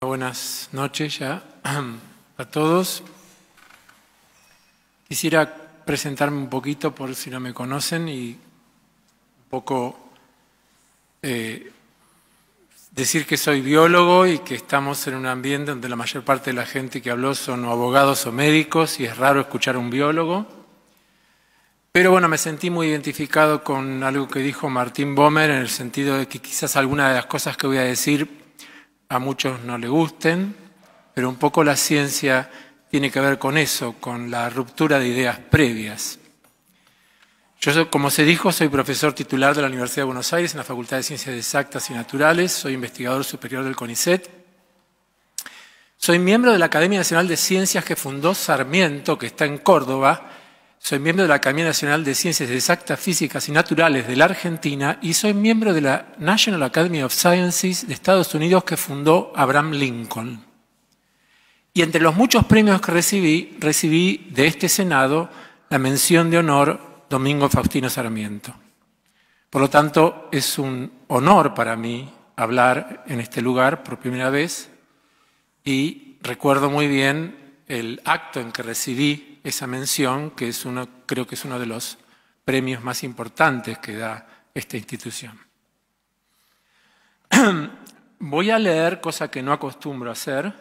Buenas noches ya a todos. Quisiera presentarme un poquito por si no me conocen y un poco decir que soy biólogo y que estamos en un ambiente donde la mayor parte de la gente que habló son abogados o médicos y es raro escuchar a un biólogo. Pero bueno, me sentí muy identificado con algo que dijo Martin Bomer en el sentido de que quizás algunas de las cosas que voy a decir a muchos no le gusten, pero un poco la ciencia tiene que ver con eso, con la ruptura de ideas previas. Yo, como se dijo, soy profesor titular de la Universidad de Buenos Aires en la Facultad de Ciencias Exactas y Naturales, soy investigador superior del CONICET, soy miembro de la Academia Nacional de Ciencias que fundó Sarmiento, que está en Córdoba, soy miembro de la Academia Nacional de Ciencias Exactas, Físicas y Naturales de la Argentina y soy miembro de la National Academy of Sciences de Estados Unidos que fundó Abraham Lincoln. Y entre los muchos premios que recibí de este Senado la mención de honor Domingo Faustino Sarmiento. Por lo tanto, es un honor para mí hablar en este lugar por primera vez y recuerdo muy bien el acto en que recibí esa mención, que es creo que es uno de los premios más importantes que da esta institución. Voy a leer, cosa que no acostumbro a hacer.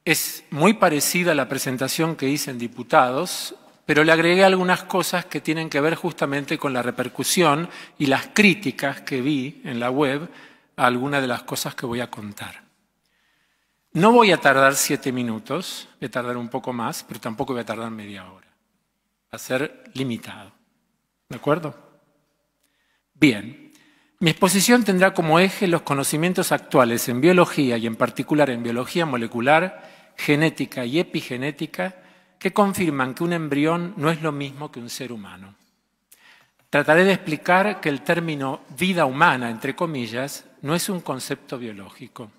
Es muy parecida a la presentación que hice en Diputados, pero le agregué algunas cosas que tienen que ver justamente con la repercusión y las críticas que vi en la web a algunas de las cosas que voy a contar. No voy a tardar 7 minutos, voy a tardar un poco más, pero tampoco voy a tardar media hora. Va a ser limitado. ¿De acuerdo? Bien. Mi exposición tendrá como eje los conocimientos actuales en biología y en particular en biología molecular, genética y epigenética que confirman que un embrión no es lo mismo que un ser humano. Trataré de explicar que el término vida humana, entre comillas, no es un concepto biológico,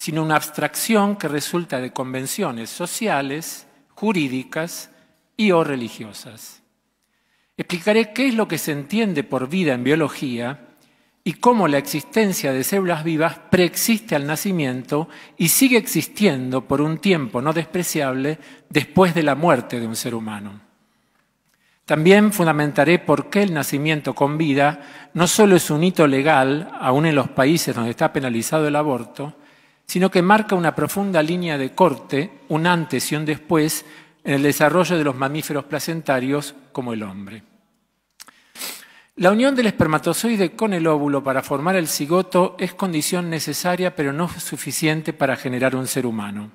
sino una abstracción que resulta de convenciones sociales, jurídicas y o religiosas. Explicaré qué es lo que se entiende por vida en biología y cómo la existencia de células vivas preexiste al nacimiento y sigue existiendo por un tiempo no despreciable después de la muerte de un ser humano. También fundamentaré por qué el nacimiento con vida no solo es un hito legal, aún en los países donde está penalizado el aborto, sino que marca una profunda línea de corte, un antes y un después, en el desarrollo de los mamíferos placentarios como el hombre. La unión del espermatozoide con el óvulo para formar el cigoto es condición necesaria pero no suficiente para generar un ser humano.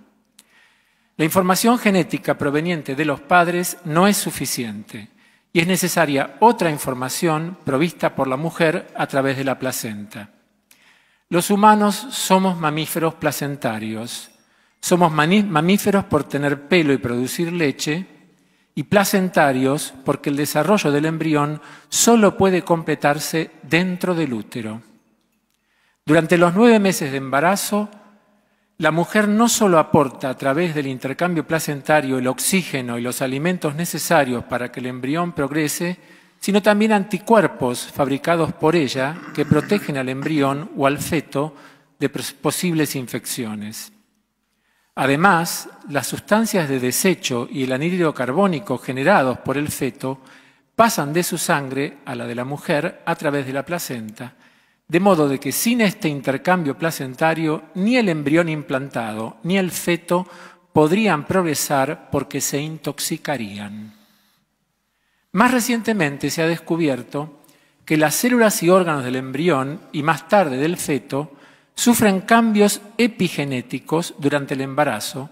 La información genética proveniente de los padres no es suficiente y es necesaria otra información provista por la mujer a través de la placenta. Los humanos somos mamíferos placentarios. Somos mamíferos por tener pelo y producir leche y placentarios porque el desarrollo del embrión solo puede completarse dentro del útero. Durante los 9 meses de embarazo, la mujer no solo aporta a través del intercambio placentario el oxígeno y los alimentos necesarios para que el embrión progrese, sino también anticuerpos fabricados por ella que protegen al embrión o al feto de posibles infecciones. Además, las sustancias de desecho y el anhídrido carbónico generados por el feto pasan de su sangre a la de la mujer a través de la placenta, de modo de que sin este intercambio placentario ni el embrión implantado ni el feto podrían progresar porque se intoxicarían. Más recientemente se ha descubierto que las células y órganos del embrión y más tarde del feto sufren cambios epigenéticos durante el embarazo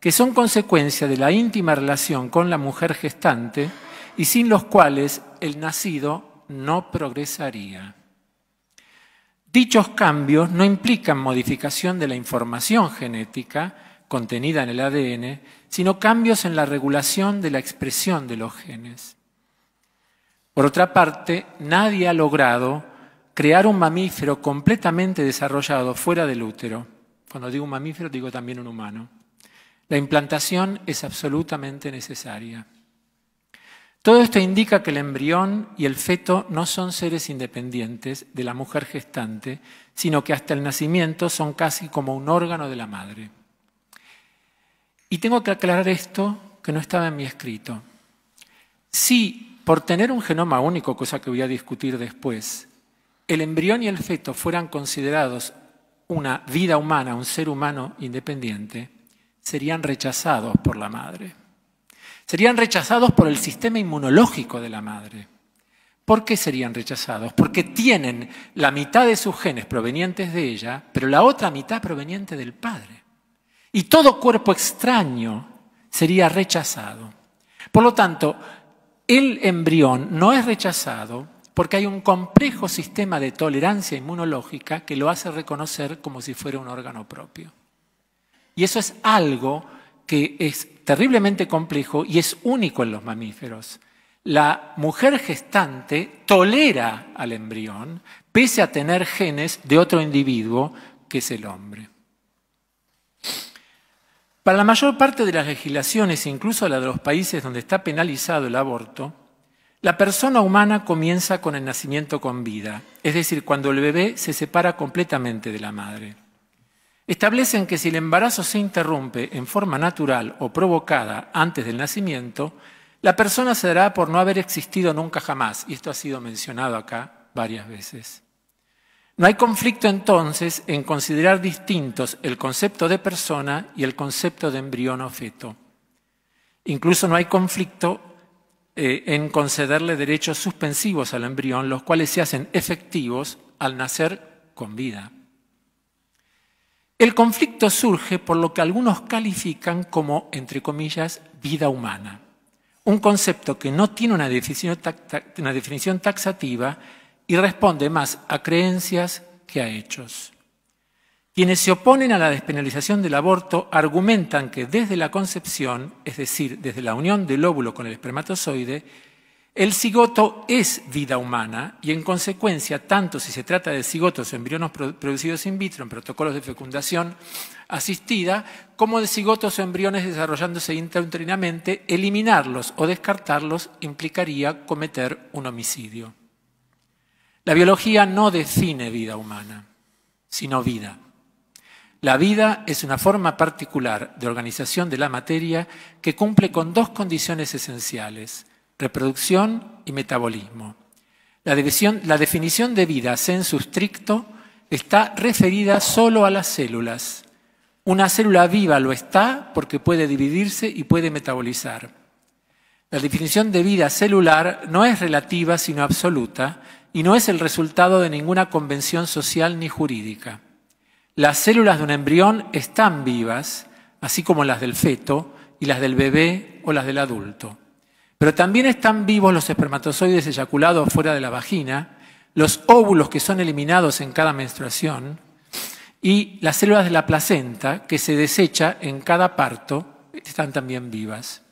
que son consecuencia de la íntima relación con la mujer gestante y sin los cuales el nacido no progresaría. Dichos cambios no implican modificación de la información genética contenida en el ADN, sino cambios en la regulación de la expresión de los genes. Por otra parte, nadie ha logrado crear un mamífero completamente desarrollado fuera del útero. Cuando digo un mamífero, digo también un humano. La implantación es absolutamente necesaria. Todo esto indica que el embrión y el feto no son seres independientes de la mujer gestante, sino que hasta el nacimiento son casi como un órgano de la madre. Y tengo que aclarar esto que no estaba en mi escrito. Si por tener un genoma único, cosa que voy a discutir después, el embrión y el feto fueran considerados una vida humana, un ser humano independiente, serían rechazados por la madre. Serían rechazados por el sistema inmunológico de la madre. ¿Por qué serían rechazados? Porque tienen la mitad de sus genes provenientes de ella, pero la otra mitad proveniente del padre. Y todo cuerpo extraño sería rechazado. Por lo tanto, el embrión no es rechazado porque hay un complejo sistema de tolerancia inmunológica que lo hace reconocer como si fuera un órgano propio. Y eso es algo que es terriblemente complejo y es único en los mamíferos. La mujer gestante tolera al embrión pese a tener genes de otro individuo que es el hombre. Para la mayor parte de las legislaciones, incluso la de los países donde está penalizado el aborto, la persona humana comienza con el nacimiento con vida, es decir, cuando el bebé se separa completamente de la madre. Establecen que si el embarazo se interrumpe en forma natural o provocada antes del nacimiento, la persona se dará por no haber existido nunca jamás, y esto ha sido mencionado acá varias veces. No hay conflicto entonces en considerar distintos el concepto de persona y el concepto de embrión o feto. Incluso no hay conflicto en concederle derechos suspensivos al embrión, los cuales se hacen efectivos al nacer con vida. El conflicto surge por lo que algunos califican como, entre comillas, vida humana. Un concepto que no tiene una definición taxativa y responde más a creencias que a hechos. Quienes se oponen a la despenalización del aborto argumentan que desde la concepción, es decir, desde la unión del óvulo con el espermatozoide, el cigoto es vida humana y, en consecuencia, tanto si se trata de cigotos o embriones producidos in vitro en protocolos de fecundación asistida, como de cigotos o embriones desarrollándose intrauterinamente, eliminarlos o descartarlos implicaría cometer un homicidio. La biología no define vida humana, sino vida. La vida es una forma particular de organización de la materia que cumple con dos condiciones esenciales: reproducción y metabolismo. La definición de vida sensu stricto está referida solo a las células. Una célula viva lo está porque puede dividirse y puede metabolizar. La definición de vida celular no es relativa sino absoluta y no es el resultado de ninguna convención social ni jurídica. Las células de un embrión están vivas, así como las del feto y las del bebé o las del adulto. Pero también están vivos los espermatozoides eyaculados fuera de la vagina, los óvulos que son eliminados en cada menstruación y las células de la placenta que se desecha en cada parto están también vivas.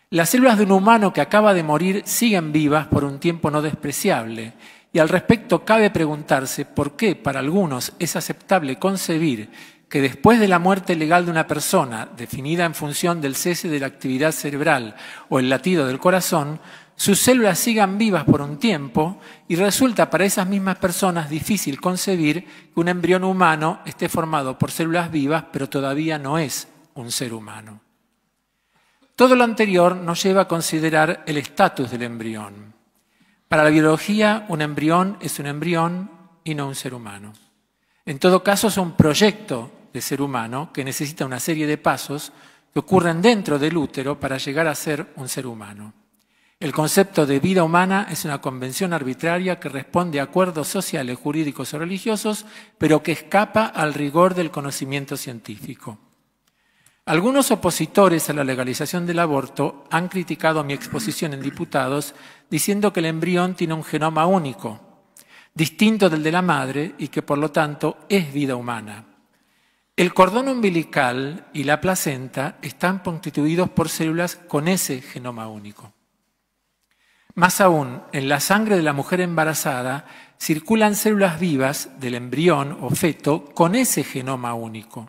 Las células de un humano que acaba de morir siguen vivas por un tiempo no despreciable y al respecto cabe preguntarse por qué para algunos es aceptable concebir que después de la muerte legal de una persona, definida en función del cese de la actividad cerebral o el latido del corazón, sus células sigan vivas por un tiempo y resulta para esas mismas personas difícil concebir que un embrión humano esté formado por células vivas, pero todavía no es un ser humano. Todo lo anterior nos lleva a considerar el estatus del embrión. Para la biología, un embrión es un embrión y no un ser humano. En todo caso, es un proyecto de ser humano que necesita una serie de pasos que ocurren dentro del útero para llegar a ser un ser humano. El concepto de vida humana es una convención arbitraria que responde a acuerdos sociales, jurídicos o religiosos, pero que escapa al rigor del conocimiento científico. Algunos opositores a la legalización del aborto han criticado mi exposición en Diputados diciendo que el embrión tiene un genoma único, distinto del de la madre y que por lo tanto es vida humana. El cordón umbilical y la placenta están constituidos por células con ese genoma único. Más aún, en la sangre de la mujer embarazada circulan células vivas del embrión o feto con ese genoma único.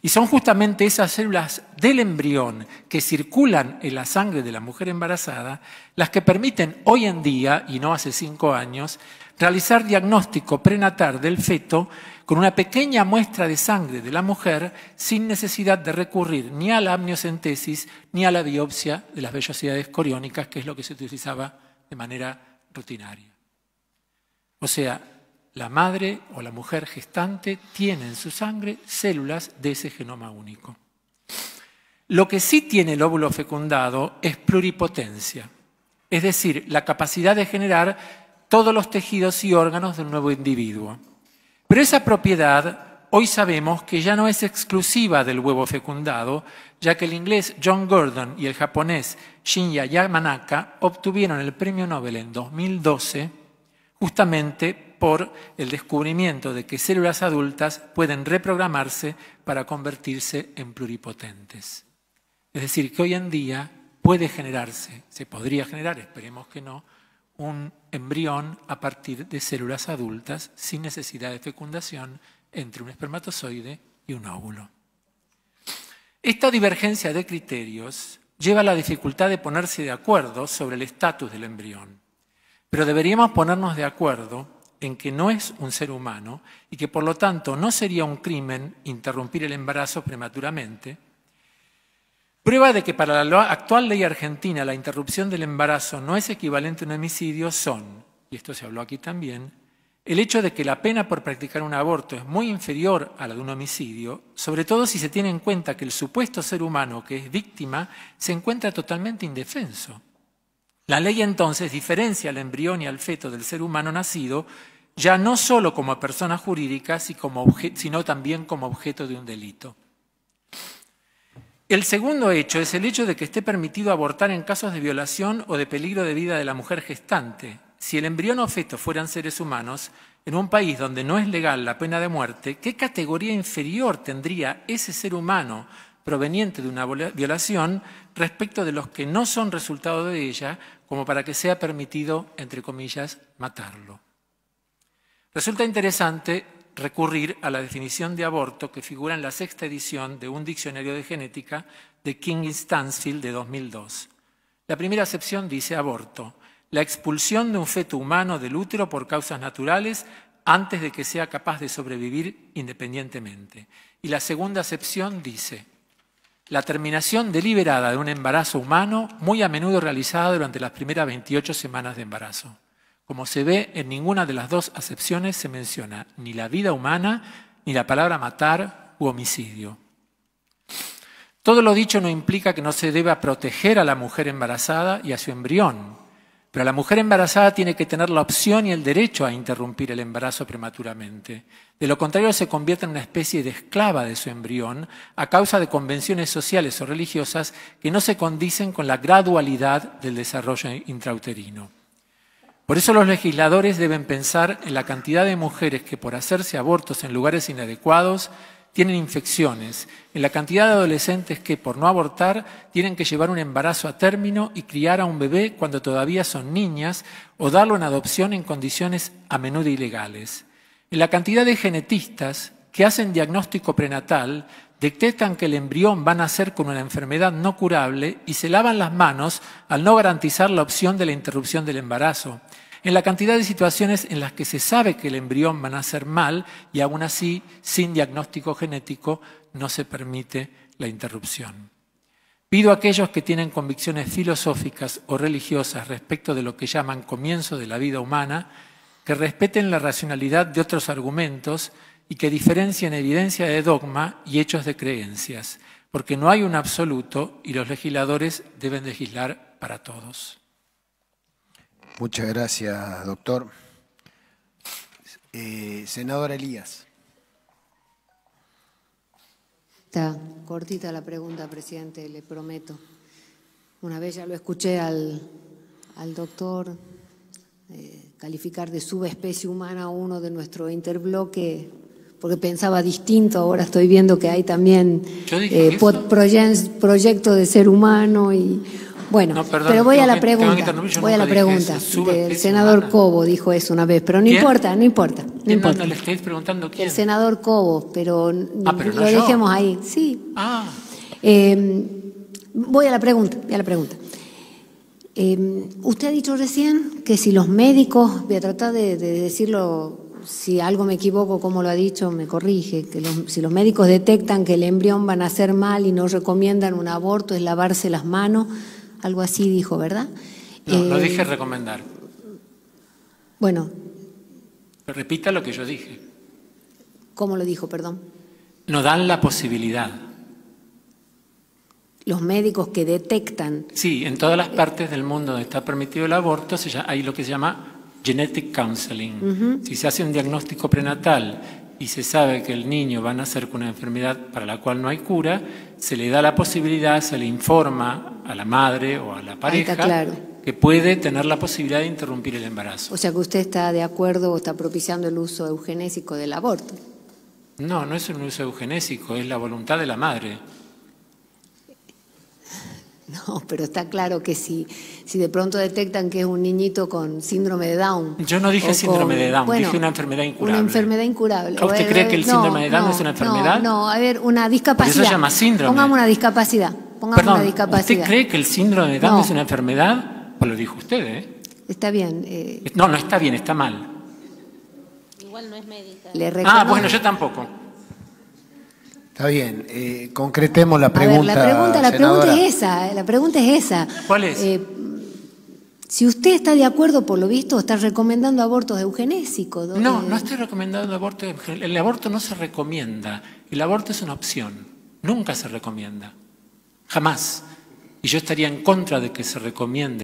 Y son justamente esas células del embrión que circulan en la sangre de la mujer embarazada las que permiten hoy en día, y no hace 5 años, realizar diagnóstico prenatal del feto con una pequeña muestra de sangre de la mujer sin necesidad de recurrir ni a la amniocentesis ni a la biopsia de las vellosidades coriónicas, que es lo que se utilizaba de manera rutinaria. O sea, la madre o la mujer gestante tiene en su sangre células de ese genoma único. Lo que sí tiene el óvulo fecundado es pluripotencia, es decir, la capacidad de generar todos los tejidos y órganos del nuevo individuo. Pero esa propiedad hoy sabemos que ya no es exclusiva del huevo fecundado, ya que el inglés John Gurdon y el japonés Shinya Yamanaka obtuvieron el premio Nobel en 2012 justamente por el descubrimiento de que células adultas pueden reprogramarse para convertirse en pluripotentes. Es decir, que hoy en día puede generarse, se podría generar, esperemos que no, un embrión a partir de células adultas sin necesidad de fecundación entre un espermatozoide y un óvulo. Esta divergencia de criterios lleva a la dificultad de ponerse de acuerdo sobre el estatus del embrión. Pero deberíamos ponernos de acuerdo en que no es un ser humano y que por lo tanto no sería un crimen interrumpir el embarazo prematuramente. Prueba de que para la actual ley argentina la interrupción del embarazo no es equivalente a un homicidio son, y esto se habló aquí también, el hecho de que la pena por practicar un aborto es muy inferior a la de un homicidio, sobre todo si se tiene en cuenta que el supuesto ser humano que es víctima se encuentra totalmente indefenso. La ley entonces diferencia al embrión y al feto del ser humano nacido ya no solo como persona jurídica, sino también como objeto de un delito. El segundo hecho es el hecho de que esté permitido abortar en casos de violación o de peligro de vida de la mujer gestante. Si el embrión o feto fueran seres humanos, en un país donde no es legal la pena de muerte, ¿qué categoría inferior tendría ese ser humano proveniente de una violación respecto de los que no son resultado de ella, como para que sea permitido, entre comillas, matarlo? Resulta interesante recurrir a la definición de aborto que figura en la 6ª edición de un diccionario de genética de King y Stansfield de 2002. La primera acepción dice aborto: la expulsión de un feto humano del útero por causas naturales antes de que sea capaz de sobrevivir independientemente. Y la segunda acepción dice: la terminación deliberada de un embarazo humano, muy a menudo realizada durante las primeras 28 semanas de embarazo. Como se ve, en ninguna de las dos acepciones se menciona ni la vida humana, ni la palabra matar u homicidio. Todo lo dicho no implica que no se deba proteger a la mujer embarazada y a su embrión, pero la mujer embarazada tiene que tener la opción y el derecho a interrumpir el embarazo prematuramente. De lo contrario, se convierte en una especie de esclava de su embrión a causa de convenciones sociales o religiosas que no se condicen con la gradualidad del desarrollo intrauterino. Por eso los legisladores deben pensar en la cantidad de mujeres que por hacerse abortos en lugares inadecuados tienen infecciones, en la cantidad de adolescentes que por no abortar tienen que llevar un embarazo a término y criar a un bebé cuando todavía son niñas o darlo en adopción en condiciones a menudo ilegales, en la cantidad de genetistas que hacen diagnóstico prenatal, detectan que el embrión va a nacer con una enfermedad no curable y se lavan las manos al no garantizar la opción de la interrupción del embarazo, en la cantidad de situaciones en las que se sabe que el embrión va a nacer mal y aún así, sin diagnóstico genético, no se permite la interrupción. Pido a aquellos que tienen convicciones filosóficas o religiosas respecto de lo que llaman comienzo de la vida humana, que respeten la racionalidad de otros argumentos y que diferencien evidencia de dogma y hechos de creencias, porque no hay un absoluto y los legisladores deben legislar para todos. Muchas gracias, doctor. Senador Elías. Está cortita la pregunta, presidente, le prometo. Una vez ya lo escuché al doctor calificar de subespecie humana a uno de nuestro interbloque, porque pensaba distinto. Ahora estoy viendo que hay también proyecto de ser humano y Bueno, No, perdón, pero voy a la tengo que pregunta. interrumpir, yo Voy a la nunca dije pregunta. eso, subespecie El senador humana. Cobo dijo eso una vez, pero no ¿Quién? importa, no importa. No ¿Quién no importa. le estáis preguntando quién? El senador Cobo, pero, pero no lo yo. dejemos ahí. Sí. Ah, Voy a la pregunta. Usted ha dicho recién que si los médicos, voy a tratar de decirlo, si algo me equivoco, como lo ha dicho, me corrige, que si los médicos detectan que el embrión va a nacer mal y no recomiendan un aborto, es lavarse las manos, algo así dijo, ¿verdad? no dije recomendar. Bueno, Repita lo que yo dije. ¿cómo lo dijo, perdón? No dan la posibilidad. Los médicos que detectan. Sí, en todas las partes del mundo donde está permitido el aborto hay lo que se llama genetic counseling. Si se hace un diagnóstico prenatal y se sabe que el niño va a nacer con una enfermedad para la cual no hay cura, se le da la posibilidad, se le informa a la madre o a la pareja claro. que puede tener la posibilidad de interrumpir el embarazo. O sea que usted está de acuerdo o está propiciando el uso eugenésico del aborto. No, no es un uso eugenésico, es la voluntad de la madre. No, pero está claro que si de pronto detectan que es un niñito con síndrome de Down. Yo no dije síndrome de Down, dije una enfermedad incurable. Una enfermedad incurable. ¿Usted cree que el síndrome de Down es una enfermedad? No, a ver, una discapacidad. Por eso se llama síndrome. Pongamos una discapacidad. Perdón, ¿usted cree que el síndrome de Down es una enfermedad? Pues lo dijo usted, ¿eh? Está bien. No, no está bien, está mal. Igual no es médica. Bueno, yo tampoco. Está bien, concretemos la pregunta. La pregunta es esa. ¿Cuál es? Si usted está de acuerdo, por lo visto, está recomendando abortos eugenésicos. No, no estoy recomendando aborto. El aborto no se recomienda. El aborto es una opción. Nunca se recomienda. Jamás. Y yo estaría en contra de que se recomiende